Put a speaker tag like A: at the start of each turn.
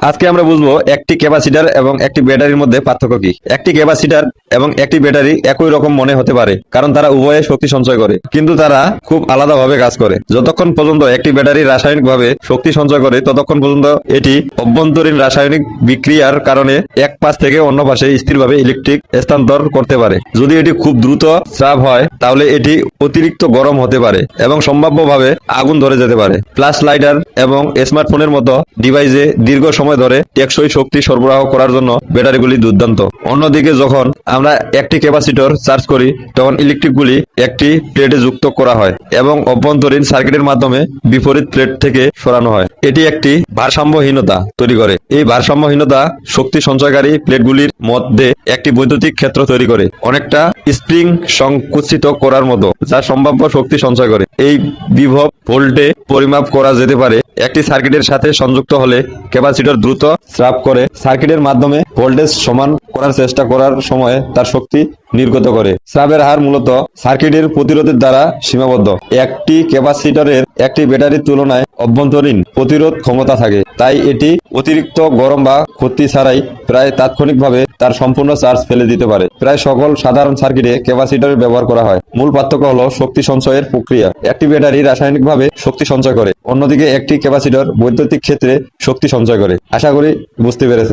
A: আজকে আমরা বুঝবো একটি ক্যাপাসিটর এবং একটি ব্যাটারির মধ্যে পার্থক্য কি। একটি ক্যাপাসিটর এবং একটি ব্যাটারি একই রকম মনে হতে পারে, কারণ তারা উভয়ে শক্তি সঞ্চয় করে, কিন্তু তারা খুব আলাদাভাবে কাজ করে। যতক্ষণ পর্যন্ত একটি ব্যাটারি রাসায়নিকভাবে শক্তি সঞ্চয় করে, ততক্ষণ পর্যন্ত এটি অভ্যন্তরীণ রাসায়নিক বিক্রিয়ার কারণে এক পাশ থেকে অন্য পাশে স্থিরভাবে ইলেকট্রিক স্থানান্তর করতে পারে। যদি এটি খুব দ্রুত স্রাব হয়, তাহলে এটি অতিরিক্ত গরম হতে পারে এবং সম্ভাব্যভাবে আগুন ধরে যেতে পারে। ফ্ল্যাশ লাইটার এবং স্মার্টফোনের মতো ডিভাইসে দীর্ঘ সময় ধরে টেকসই শক্তি সরবরাহ করার জন্য ব্যাটারিগুলি দুর্দান্ত। অন্যদিকে যখন আমরা একটি ক্যাপাসিটর চার্জ করি, তখন ইলেকট্রিকগুলি একটি প্লেটে যুক্ত করা হয় এবং অভ্যন্তরীণ সার্কিটের মাধ্যমে বিপরীত প্লেট থেকে সরানো হয়। এটি একটি ভারসাম্যহীনতা তৈরি করে। এই ভারসাম্যহীনতা শক্তি সঞ্চয়কারী প্লেটগুলির মধ্যে একটি বৈদ্যুতিক ক্ষেত্র তৈরি করে, অনেকটা স্প্রিং সংকুচিত করার মতো, যা সম্ভাব্য শক্তি সঞ্চয় করে। এই বিভব ভোল্টে পরিমাপ করা যেতে পারে। একটি সার্কিটের সাথে সংযুক্ত হলে ক্যাপাসিটর দ্রুত স্রাব করে সার্কিটের মাধ্যমে ভোল্টেজ সমান করার চেষ্টা করার সময় তার শক্তি নির্গত করে। স্রাবের হার মূলত সার্কিটের প্রতিরোধের দ্বারা সীমাবদ্ধ। একটি ক্যাপাসিটরের একটি ব্যাটারির তুলনায় অভ্যন্তরীণ প্রতিরোধ ক্ষমতা থাকে, তাই এটি অতিরিক্ত গরম বা ক্ষতি ছাড়াই প্রায় তাৎক্ষণিকভাবে তার সম্পূর্ণ চার্জ ফেলে দিতে পারে। প্রায় সকল সাধারণ সার্কিটে ক্যাপাসিটরের ব্যবহার করা হয়। মূল পার্থক্য হলো শক্তি সঞ্চয়ের প্রক্রিয়া। একটি ব্যাটারি রাসায়নিকভাবে শক্তি সঞ্চয় করে, অন্যদিকে একটি ক্যাপাসিটর বৈদ্যুতিক ক্ষেত্রে শক্তি সঞ্চয় করে। আশা করি বুঝতে পেরেছেন।